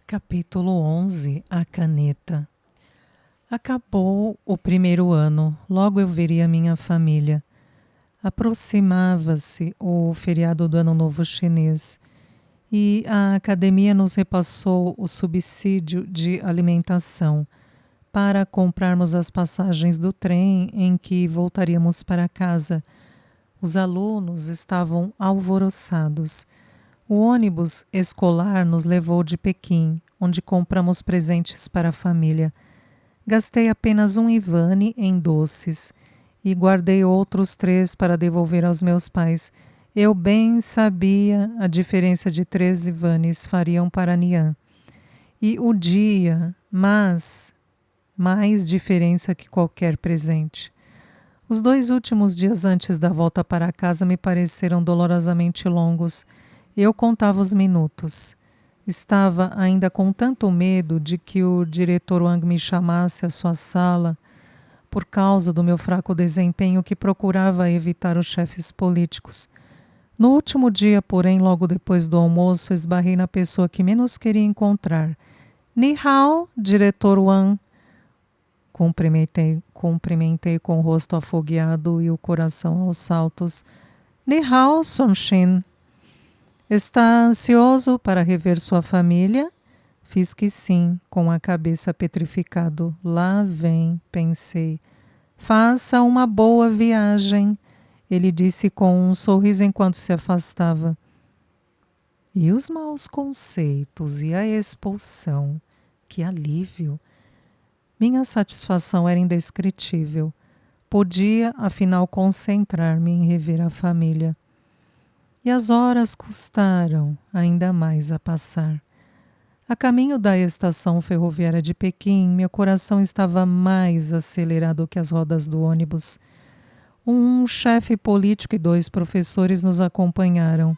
Capítulo 11. A caneta. Acabou o primeiro ano, logo eu veria minha família. Aproximava-se o feriado do Ano Novo Chinês e a academia nos repassou o subsídio de alimentação para comprarmos as passagens do trem em que voltaríamos para casa. Os alunos estavam alvoroçados. O ônibus escolar nos levou de Pequim, onde compramos presentes para a família. Gastei apenas um ivane em doces e guardei outros 3 para devolver aos meus pais. Eu bem sabia a diferença de 3 ivanes fariam para Nian. E o dia, mas mais diferença que qualquer presente. Os 2 últimos dias antes da volta para casa me pareceram dolorosamente longos. Eu contava os minutos. Estava ainda com tanto medo de que o diretor Wang me chamasse à sua sala por causa do meu fraco desempenho que procurava evitar os chefes políticos. No último dia, porém, logo depois do almoço, esbarrei na pessoa que menos queria encontrar. Ni hao, diretor Wang. Cumprimentei com o rosto afogueado e o coração aos saltos. Ni hao, Sonshin. Está ansioso para rever sua família? Fiz que sim, com a cabeça petrificado. Lá vem, pensei. Faça uma boa viagem, ele disse com um sorriso enquanto se afastava. E os maus conceitos e a expulsão? Que alívio! Minha satisfação era indescritível. Podia, afinal, concentrar-me em rever a família. E as horas custaram ainda mais a passar. A caminho da estação ferroviária de Pequim, meu coração estava mais acelerado que as rodas do ônibus. Um chefe político e 2 professores nos acompanharam.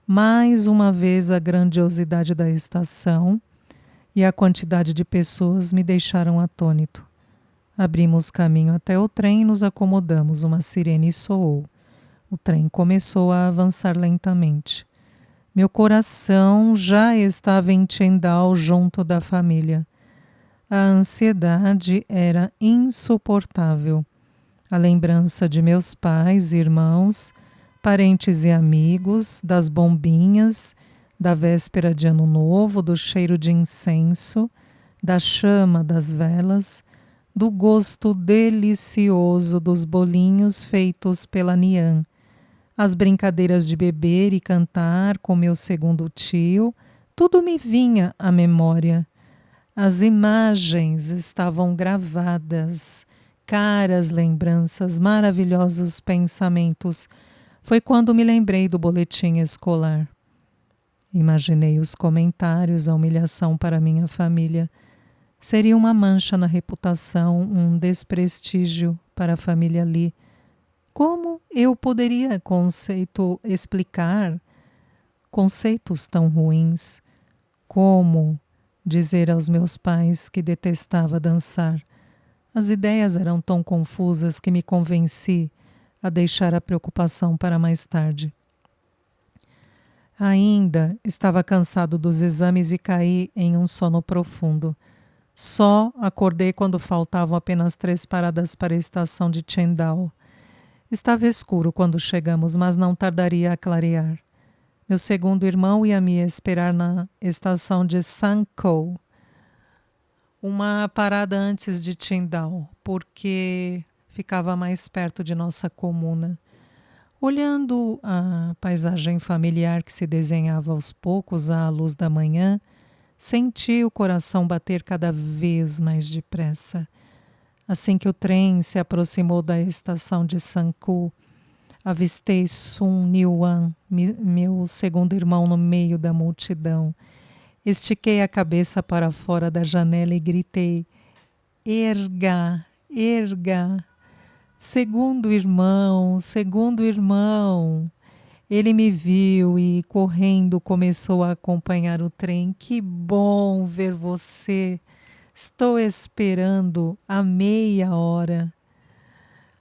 Mais uma vez a grandiosidade da estação e a quantidade de pessoas me deixaram atônito. Abrimos caminho até o trem e nos acomodamos. Uma sirene soou. O trem começou a avançar lentamente. Meu coração já estava em Qingdao junto da família. A ansiedade era insuportável. A lembrança de meus pais, irmãos, parentes e amigos, das bombinhas, da véspera de Ano Novo, do cheiro de incenso, da chama das velas, do gosto delicioso dos bolinhos feitos pela Nian, as brincadeiras de beber e cantar com meu segundo tio, tudo me vinha à memória. As imagens estavam gravadas, caras lembranças, maravilhosos pensamentos. Foi quando me lembrei do boletim escolar. Imaginei os comentários, a humilhação para minha família. Seria uma mancha na reputação, um desprestígio para a família Li. Como eu poderia explicar conceitos tão ruins? Como dizer aos meus pais que detestava dançar? As ideias eram tão confusas que me convenci a deixar a preocupação para mais tarde. Ainda estava cansado dos exames e caí em um sono profundo. Só acordei quando faltavam apenas 3 paradas para a estação de Qingdao. Estava escuro quando chegamos, mas não tardaria a clarear. Meu segundo irmão ia me esperar na estação de Sankou, uma parada antes de Qingdao, porque ficava mais perto de nossa comuna. Olhando a paisagem familiar que se desenhava aos poucos à luz da manhã, senti o coração bater cada vez mais depressa. Assim que o trem se aproximou da estação de Sankou, avistei Sun Niuan, meu segundo irmão, no meio da multidão. Estiquei a cabeça para fora da janela e gritei: Erga, erga! Segundo irmão, segundo irmão! Ele me viu e, correndo, começou a acompanhar o trem. Que bom ver você! Estou esperando há meia hora.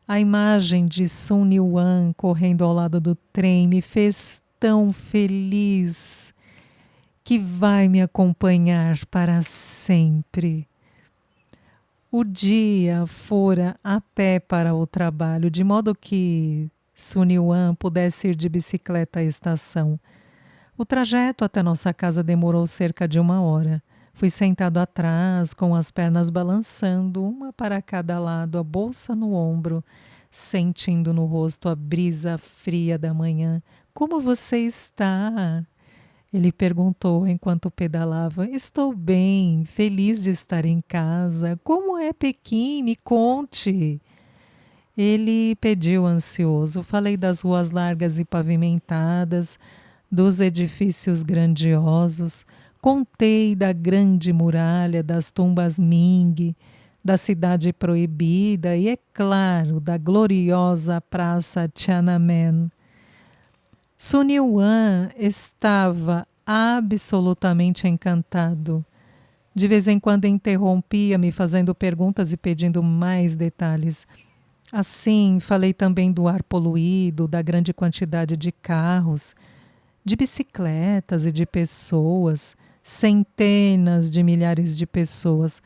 A imagem de Sun Niuan correndo ao lado do trem me fez tão feliz que vai me acompanhar para sempre. O dia fora a pé para o trabalho, de modo que Sun Yuan pudesse ir de bicicleta à estação. O trajeto até nossa casa demorou cerca de 1 hora. Fui sentado atrás, com as pernas balançando, uma para cada lado, a bolsa no ombro, sentindo no rosto a brisa fria da manhã. Como você está? Ele perguntou enquanto pedalava. Estou bem, feliz de estar em casa. Como é Pequim? Me conte. Ele pediu ansioso. Falei das ruas largas e pavimentadas, dos edifícios grandiosos. Contei da grande muralha, das tumbas Ming, da cidade proibida e, é claro, da gloriosa praça Tiananmen. Sun Yuan estava absolutamente encantado. De vez em quando interrompia, me fazendo perguntas e pedindo mais detalhes. Assim, falei também do ar poluído, da grande quantidade de carros, de bicicletas e de pessoas, centenas de milhares de pessoas.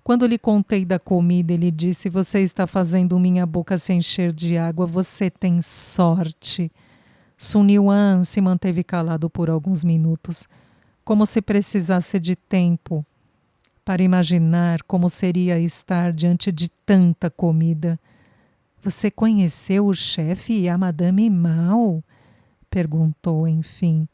Quando lhe contei da comida, ele disse: Você está fazendo minha boca se encher de água, você tem sorte. Sun Yuan se manteve calado por alguns minutos, como se precisasse de tempo para imaginar como seria estar diante de tanta comida. Você conheceu o chefe e a Madame Mao? Perguntou, enfim.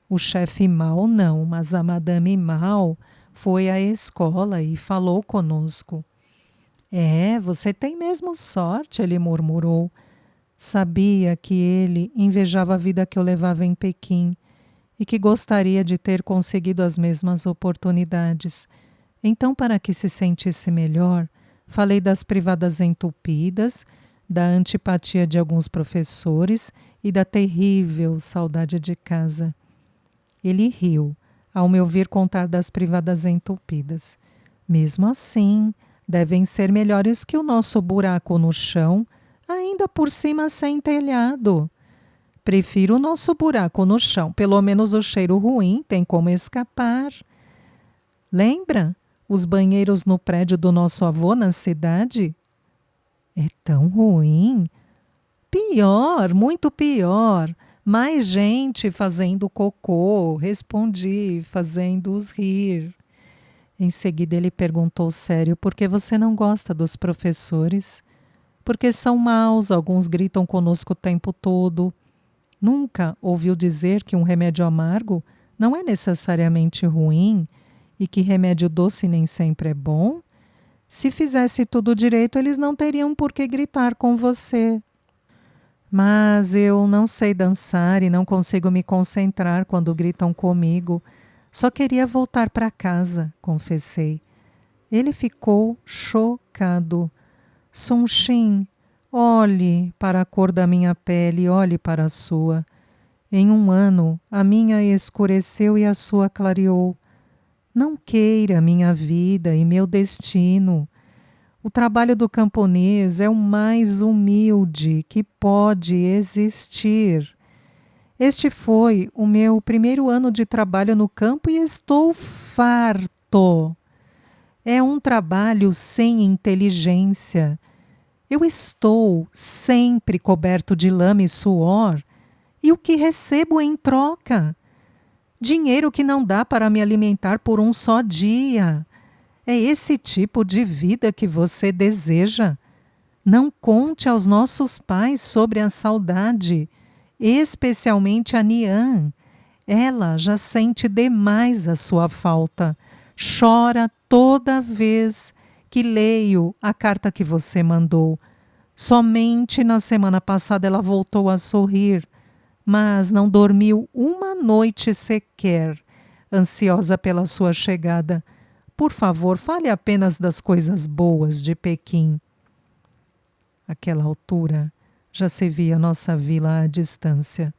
O chefe Mao não, mas a Madame Mao foi à escola e falou conosco. É, você tem mesmo sorte, ele murmurou. Sabia que ele invejava a vida que eu levava em Pequim e que gostaria de ter conseguido as mesmas oportunidades. Então, para que se sentisse melhor, falei das privadas entupidas, da antipatia de alguns professores e da terrível saudade de casa. Ele riu ao me ouvir contar das privadas entupidas. Mesmo assim, devem ser melhores que o nosso buraco no chão, ainda por cima sem telhado. Prefiro o nosso buraco no chão, pelo menos o cheiro ruim tem como escapar. Lembra os banheiros no prédio do nosso avô na cidade? É tão ruim? Pior, muito pior. Mais gente fazendo cocô, respondi, fazendo-os rir. Em seguida ele perguntou sério: por que você não gosta dos professores? Porque são maus, alguns gritam conosco o tempo todo. Nunca ouviu dizer que um remédio amargo não é necessariamente ruim e que remédio doce nem sempre é bom? Se fizesse tudo direito, eles não teriam por que gritar com você. Mas eu não sei dançar e não consigo me concentrar quando gritam comigo. Só queria voltar para casa, confessei. Ele ficou chocado. Sun-Shin, olhe para a cor da minha pele, olhe para a sua. Em 1 ano, a minha escureceu e a sua clareou. Não queira minha vida e meu destino. O trabalho do camponês é o mais humilde que pode existir. Este foi o meu primeiro ano de trabalho no campo e estou farto. É um trabalho sem inteligência. Eu estou sempre coberto de lama e suor. E o que recebo em troca? Dinheiro que não dá para me alimentar por um só dia. É esse tipo de vida que você deseja? Não conte aos nossos pais sobre a saudade, especialmente a Nian. Ela já sente demais a sua falta. Chora toda vez que leio a carta que você mandou. Somente na semana passada ela voltou a sorrir, mas não dormiu uma noite sequer, ansiosa pela sua chegada. Por favor, fale apenas das coisas boas de Pequim. Àquela altura, já se via nossa vila à distância.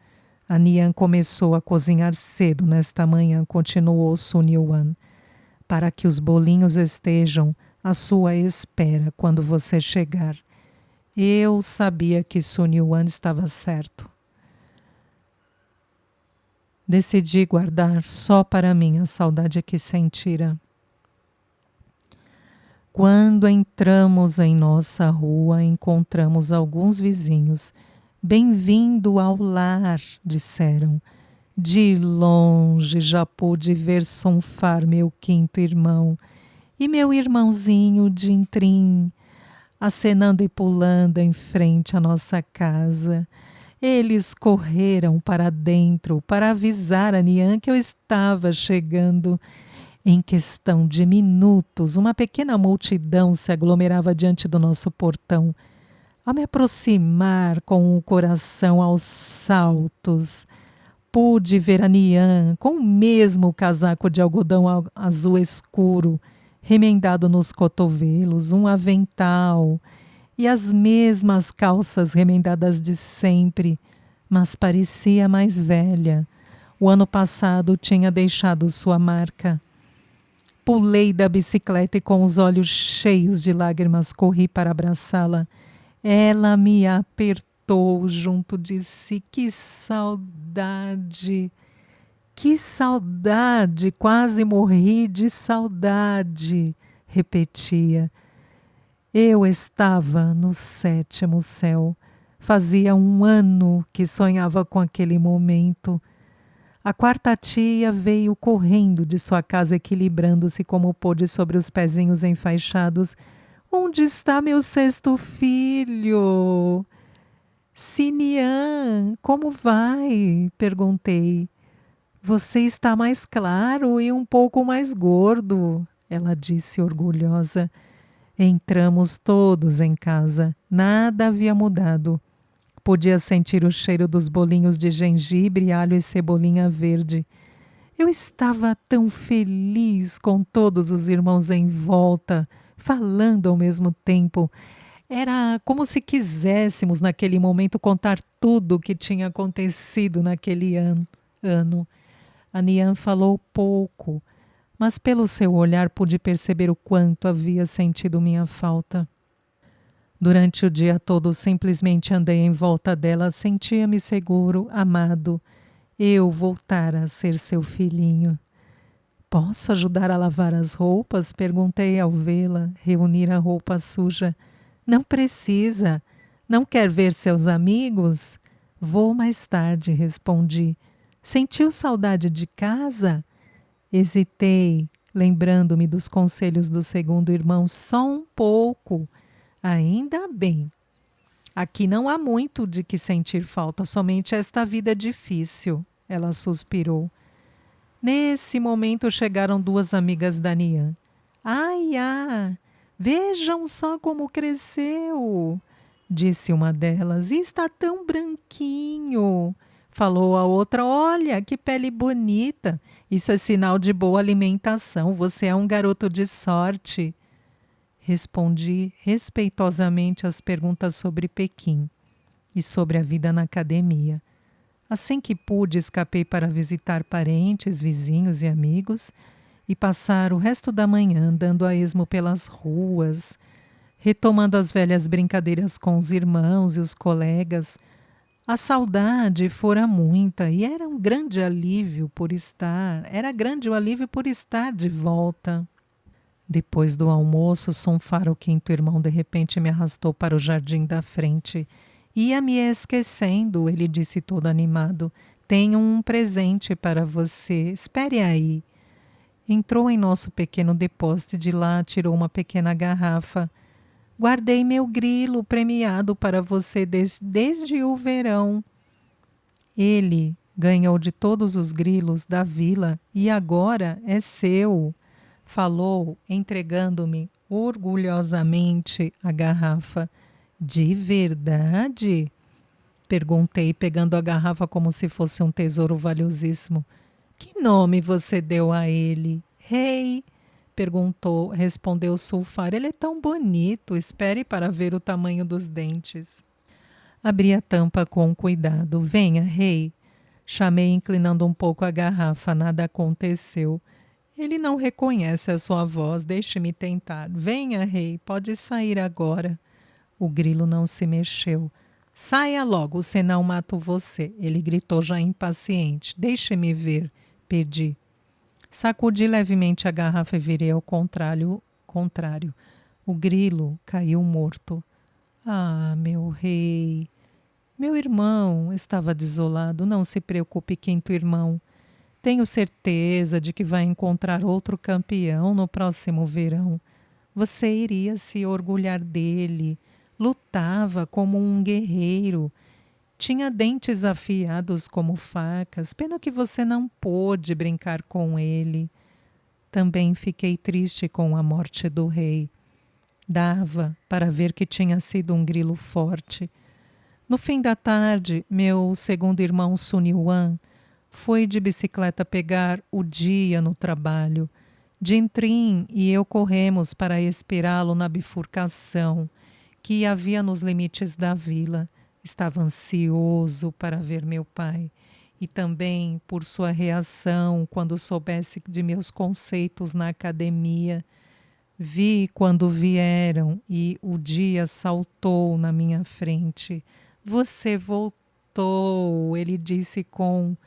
A Nian começou a cozinhar cedo nesta manhã, continuou Sun Yuan, para que os bolinhos estejam à sua espera quando você chegar. Eu sabia que Sun Yuan estava certo. Decidi guardar só para mim a saudade que sentira. Quando entramos em nossa rua, encontramos alguns vizinhos. Bem-vindo ao lar, disseram. De longe já pude ver sonfar meu quinto irmão e meu irmãozinho Dintrim, acenando e pulando em frente à nossa casa. Eles correram para dentro para avisar a Nian que eu estava chegando. Em questão de minutos, uma pequena multidão se aglomerava diante do nosso portão. Ao me aproximar com o coração aos saltos, pude ver a Nian com o mesmo casaco de algodão azul escuro, remendado nos cotovelos, um avental e as mesmas calças remendadas de sempre, mas parecia mais velha. O ano passado tinha deixado sua marca. Pulei da bicicleta e com os olhos cheios de lágrimas corri para abraçá-la. Ela me apertou junto de si. Que saudade! Que saudade! Quase morri de saudade, repetia. Eu estava no sétimo céu. Fazia um ano que sonhava com aquele momento. A quarta tia veio correndo de sua casa, equilibrando-se como pôde sobre os pezinhos enfaixados. Onde está meu sexto filho? Sinian, como vai? Perguntei. Você está mais claro e um pouco mais gordo, ela disse orgulhosa. Entramos todos em casa. Nada havia mudado. Podia sentir o cheiro dos bolinhos de gengibre, alho e cebolinha verde. Eu estava tão feliz com todos os irmãos em volta, falando ao mesmo tempo. Era como se quiséssemos, naquele momento, contar tudo o que tinha acontecido naquele ano. A Nian falou pouco, mas pelo seu olhar pude perceber o quanto havia sentido minha falta. Durante o dia todo simplesmente andei em volta dela, sentia-me seguro, amado. Eu voltara a ser seu filhinho. Posso ajudar a lavar as roupas? Perguntei ao vê-la reunir a roupa suja. Não precisa. Não quer ver seus amigos? Vou mais tarde, respondi. Sentiu saudade de casa? Hesitei, lembrando-me dos conselhos do segundo irmão, só um pouco. Ainda bem. Aqui não há muito de que sentir falta, somente esta vida difícil, ela suspirou. Nesse momento chegaram duas amigas da Nian. Ai, vejam só como cresceu, disse uma delas. E está tão branquinho. Falou a outra, olha que pele bonita. Isso é sinal de boa alimentação. Você é um garoto de sorte. Respondi respeitosamente às perguntas sobre Pequim e sobre a vida na academia. Assim que pude, escapei para visitar parentes, vizinhos e amigos e passar o resto da manhã andando a esmo pelas ruas, retomando as velhas brincadeiras com os irmãos e os colegas. A saudade fora muita e era grande o alívio por estar de volta. Depois do almoço, Sonfara, o quinto irmão, de repente me arrastou para o jardim da frente. Ia me esquecendo, ele disse todo animado. Tenho um presente para você, espere aí. Entrou em nosso pequeno depósito e de lá tirou uma pequena garrafa. Guardei meu grilo premiado para você desde o verão. Ele ganhou de todos os grilos da vila e agora é seu. Falou, entregando-me orgulhosamente a garrafa. De verdade? Perguntei, pegando a garrafa como se fosse um tesouro valiosíssimo. Que nome você deu a ele? Rei? Respondeu Sulfar. Ele é tão bonito, espere para ver o tamanho dos dentes. Abri a tampa com cuidado. Venha, Rei. Chamei, inclinando um pouco a garrafa. Nada aconteceu. Ele não reconhece a sua voz. Deixe-me tentar. Venha, Rei. Pode sair agora. O grilo não se mexeu. Saia logo, senão mato você, ele gritou já impaciente. Deixe-me ver, pedi. Sacudi levemente a garrafa e virei ao contrário. O grilo caiu morto. Ah, meu rei! Meu irmão estava desolado. Não se preocupe, quinto irmão. Tenho certeza de que vai encontrar outro campeão no próximo verão. Você iria se orgulhar dele. Lutava como um guerreiro. Tinha dentes afiados como facas. Pena que você não pôde brincar com ele. Também fiquei triste com a morte do rei. Dava para ver que tinha sido um grilo forte. No fim da tarde, meu segundo irmão Suniwan foi de bicicleta pegar o dia no trabalho. Dintrim e eu corremos para esperá-lo na bifurcação que havia nos limites da vila. Estava ansioso para ver meu pai e também por sua reação quando soubesse de meus conceitos na academia. Vi quando vieram e o dia saltou na minha frente. Você voltou, ele disse com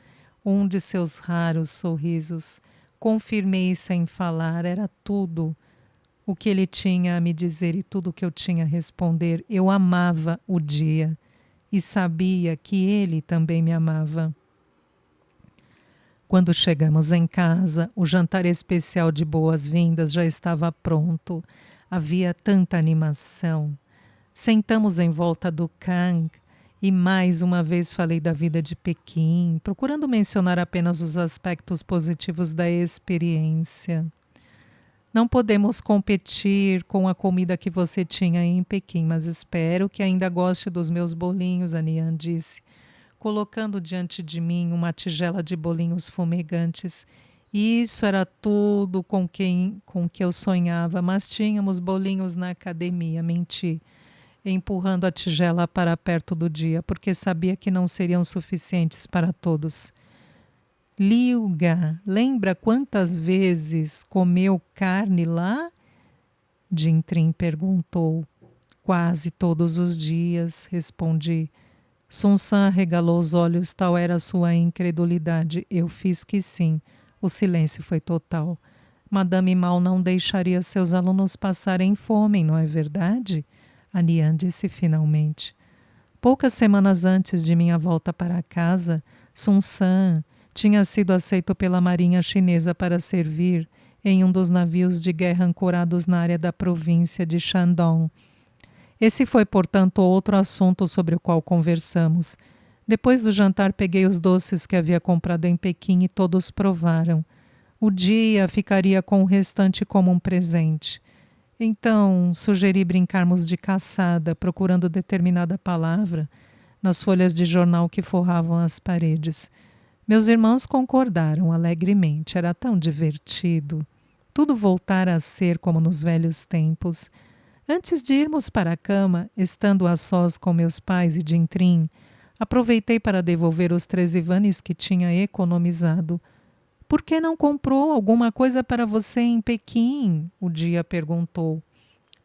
um de seus raros sorrisos. Confirmei sem falar, era tudo o que ele tinha a me dizer e tudo o que eu tinha a responder. Eu amava o dia e sabia que ele também me amava. Quando chegamos em casa, o jantar especial de boas-vindas já estava pronto. Havia tanta animação. Sentamos em volta do Kang e mais uma vez falei da vida de Pequim, procurando mencionar apenas os aspectos positivos da experiência. Não podemos competir com a comida que você tinha em Pequim, mas espero que ainda goste dos meus bolinhos, a Nian disse, colocando diante de mim uma tigela de bolinhos fumegantes. Isso era tudo com que eu sonhava, mas tínhamos bolinhos na academia, menti, empurrando a tigela para perto do dia, porque sabia que não seriam suficientes para todos. Liuga, lembra quantas vezes comeu carne lá? Dintrim perguntou. Quase todos os dias, respondi. Sonsan arregalou os olhos, tal era sua incredulidade. Eu fiz que sim. O silêncio foi total. Madame Mal não deixaria seus alunos passarem fome, não é verdade? A Nian disse finalmente. Poucas semanas antes de minha volta para casa, Sonsan tinha sido aceito pela marinha chinesa para servir em um dos navios de guerra ancorados na área da província de Shandong. Esse foi, portanto, outro assunto sobre o qual conversamos. Depois do jantar, peguei os doces que havia comprado em Pequim e todos provaram. O dia ficaria com o restante como um presente. Então, sugeri brincarmos de caçada, procurando determinada palavra nas folhas de jornal que forravam as paredes. Meus irmãos concordaram alegremente. Era tão divertido. Tudo voltara a ser como nos velhos tempos. Antes de irmos para a cama, estando a sós com meus pais e Dintrim, aproveitei para devolver os 13 vanes que tinha economizado. Por que não comprou alguma coisa para você em Pequim? O dia perguntou.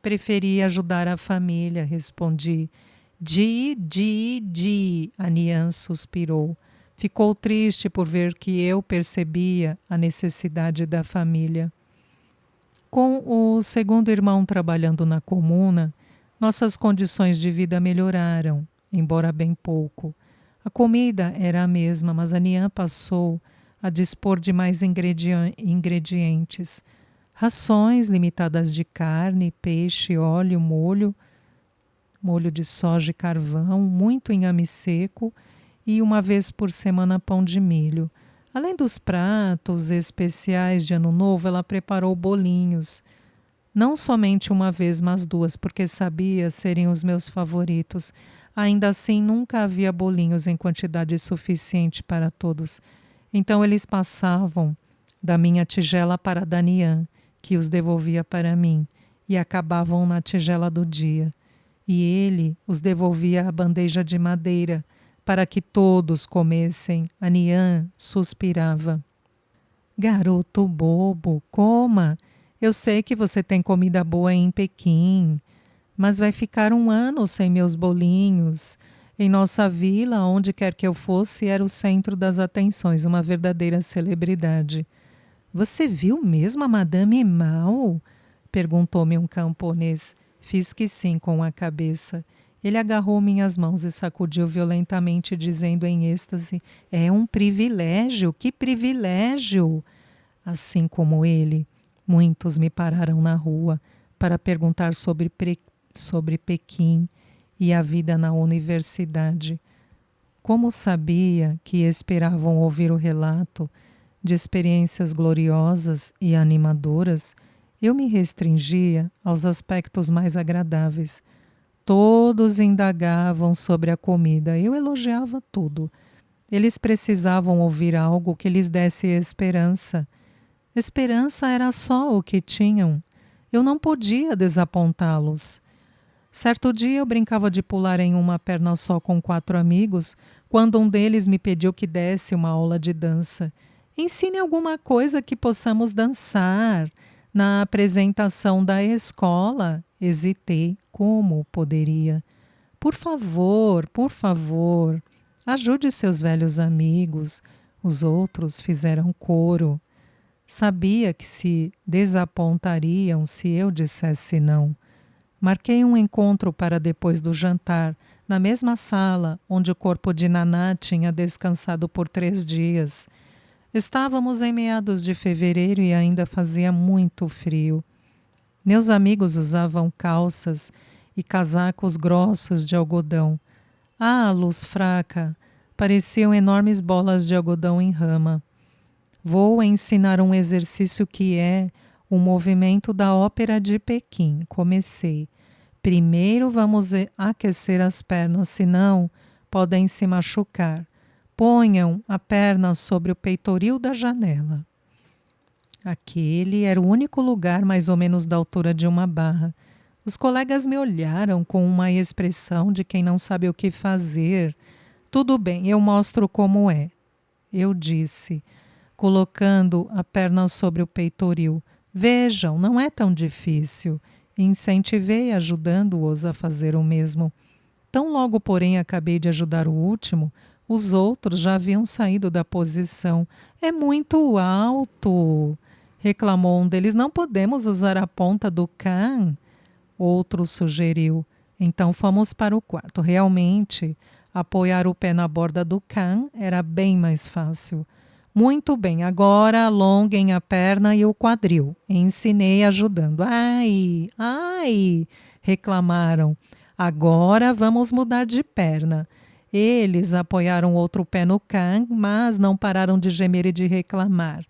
Preferi ajudar a família, respondi. A Nian suspirou. Ficou triste por ver que eu percebia a necessidade da família. Com o segundo irmão trabalhando na comuna, nossas condições de vida melhoraram, embora bem pouco. A comida era a mesma, mas a Nian passou a dispor de mais ingredientes. Rações limitadas de carne, peixe, óleo, molho de soja e carvão, muito inhame seco e uma vez por semana pão de milho. Além dos pratos especiais de Ano Novo, ela preparou bolinhos. Não somente uma vez, mas duas, porque sabia serem os meus favoritos. Ainda assim, nunca havia bolinhos em quantidade suficiente para todos. Então eles passavam da minha tigela para a da Nian, que os devolvia para mim, e acabavam na tigela do dia. E ele os devolvia à bandeja de madeira, para que todos comessem. A Nian suspirava. Garoto bobo, coma. Eu sei que você tem comida boa em Pequim, mas vai ficar um ano sem meus bolinhos. Em nossa vila, onde quer que eu fosse, era o centro das atenções, uma verdadeira celebridade. Você viu mesmo a Madame Mao? Perguntou-me um camponês. Fiz que sim com a cabeça. Ele agarrou minhas mãos e sacudiu violentamente, dizendo em êxtase: é um privilégio, que privilégio! Assim como ele, muitos me pararam na rua para perguntar sobre Pequim e a vida na universidade. Como sabia que esperavam ouvir o relato de experiências gloriosas e animadoras, eu me restringia aos aspectos mais agradáveis. Todos indagavam sobre a comida, eu elogiava tudo. Eles precisavam ouvir algo que lhes desse esperança. Esperança era só o que tinham. Eu não podia desapontá-los. Certo dia eu brincava de pular em uma perna só com 4 amigos, quando um deles me pediu que desse uma aula de dança. Ensine alguma coisa que possamos dançar. Na apresentação da escola, hesitei. Como poderia? Por favor, ajude seus velhos amigos. Os outros fizeram coro. Sabia que se desapontariam se eu dissesse não. Marquei um encontro para depois do jantar, na mesma sala onde o corpo de Naná tinha descansado por 3 dias. Estávamos em meados de fevereiro e ainda fazia muito frio. Meus amigos usavam calças e casacos grossos de algodão. À luz fraca, pareciam enormes bolas de algodão em rama. Vou ensinar um exercício que é o movimento da ópera de Pequim. Comecei. Primeiro vamos aquecer as pernas, senão podem se machucar. Ponham a perna sobre o peitoril da janela. Aquele era o único lugar mais ou menos da altura de uma barra. Os colegas me olharam com uma expressão de quem não sabe o que fazer. Tudo bem, eu mostro como é. Eu disse, colocando a perna sobre o peitoril. Vejam, não é tão difícil. Incentivei, ajudando-os a fazer o mesmo. Tão logo, porém, acabei de ajudar o último, os outros já haviam saído da posição. É muito alto, reclamou um deles. Não podemos usar a ponta do can? Outro sugeriu. Então fomos para o quarto. Realmente, apoiar o pé na borda do can era bem mais fácil. Muito bem, agora alonguem a perna e o quadril. Ensinei ajudando. Ai, ai, reclamaram. Agora vamos mudar de perna. Eles apoiaram outro pé no can, mas não pararam de gemer e de reclamar.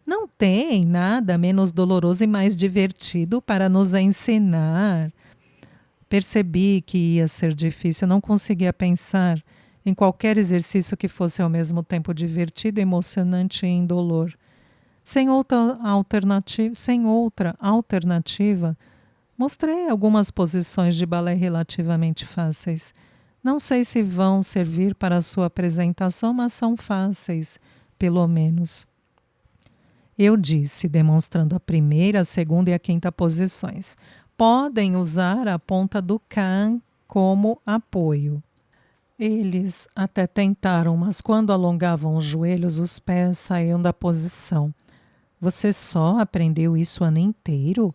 Não tem nada menos doloroso e mais divertido para nos ensinar. Percebi que ia ser difícil, não conseguia pensar em qualquer exercício que fosse ao mesmo tempo divertido, emocionante e indolor. Sem outra alternativa, mostrei algumas posições de balé relativamente fáceis. Não sei se vão servir para a sua apresentação, mas são fáceis, pelo menos. Eu disse, demonstrando a primeira, a segunda e a quinta posições. Podem usar a ponta do can como apoio. Eles até tentaram, mas quando alongavam os joelhos, os pés saíam da posição. Você só aprendeu isso o ano inteiro?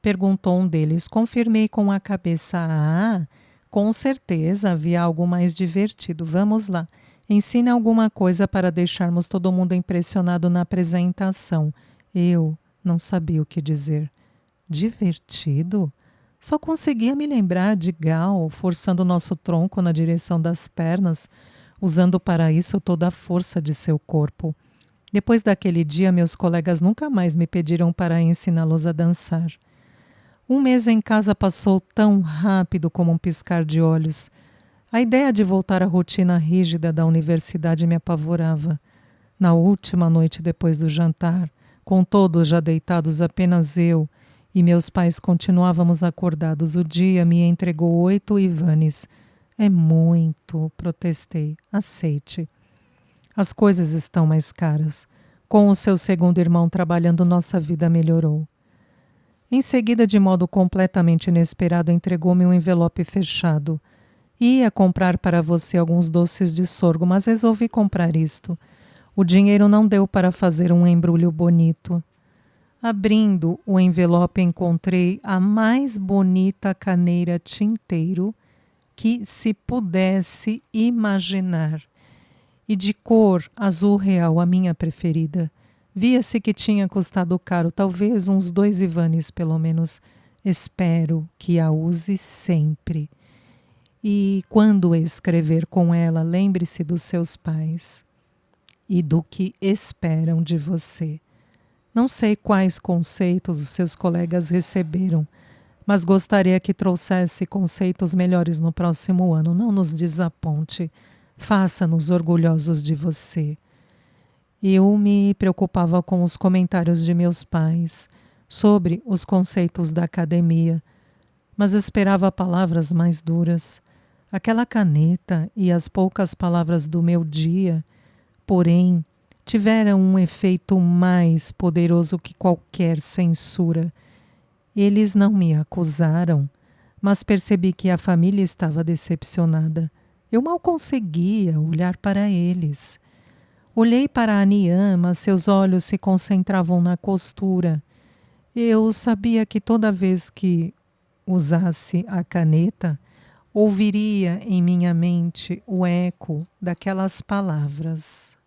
Perguntou um deles. Confirmei com a cabeça. Ah, com certeza havia algo mais divertido. Vamos lá. Ensine alguma coisa para deixarmos todo mundo impressionado na apresentação. Eu não sabia o que dizer. Divertido? Só conseguia me lembrar de Gal forçando nosso tronco na direção das pernas, usando para isso toda a força de seu corpo. Depois daquele dia, meus colegas nunca mais me pediram para ensiná-los a dançar. Um mês em casa passou tão rápido como um piscar de olhos. A ideia de voltar à rotina rígida da universidade me apavorava. Na última noite depois do jantar, com todos já deitados, apenas eu e meus pais continuávamos acordados. O dia me entregou 8 ivanes. É muito, protestei. Aceite. As coisas estão mais caras. Com o seu segundo irmão trabalhando, nossa vida melhorou. Em seguida, de modo completamente inesperado, entregou-me um envelope fechado. Ia comprar para você alguns doces de sorgo, mas resolvi comprar isto. O dinheiro não deu para fazer um embrulho bonito. Abrindo o envelope, encontrei a mais bonita caneira tinteiro que se pudesse imaginar. E de cor azul real, a minha preferida. Via-se que tinha custado caro, talvez uns 2 ivanes pelo menos. Espero que a use sempre. E quando escrever com ela, lembre-se dos seus pais e do que esperam de você. Não sei quais conceitos os seus colegas receberam, mas gostaria que trouxesse conceitos melhores no próximo ano. Não nos desaponte. Faça-nos orgulhosos de você. Eu me preocupava com os comentários de meus pais sobre os conceitos da academia, mas esperava palavras mais duras. Aquela caneta e as poucas palavras do meu dia, porém, tiveram um efeito mais poderoso que qualquer censura. Eles não me acusaram, mas percebi que a família estava decepcionada. Eu mal conseguia olhar para eles. Olhei para Anian, mas seus olhos se concentravam na costura. Eu sabia que toda vez que usasse a caneta, ouviria em minha mente o eco daquelas palavras.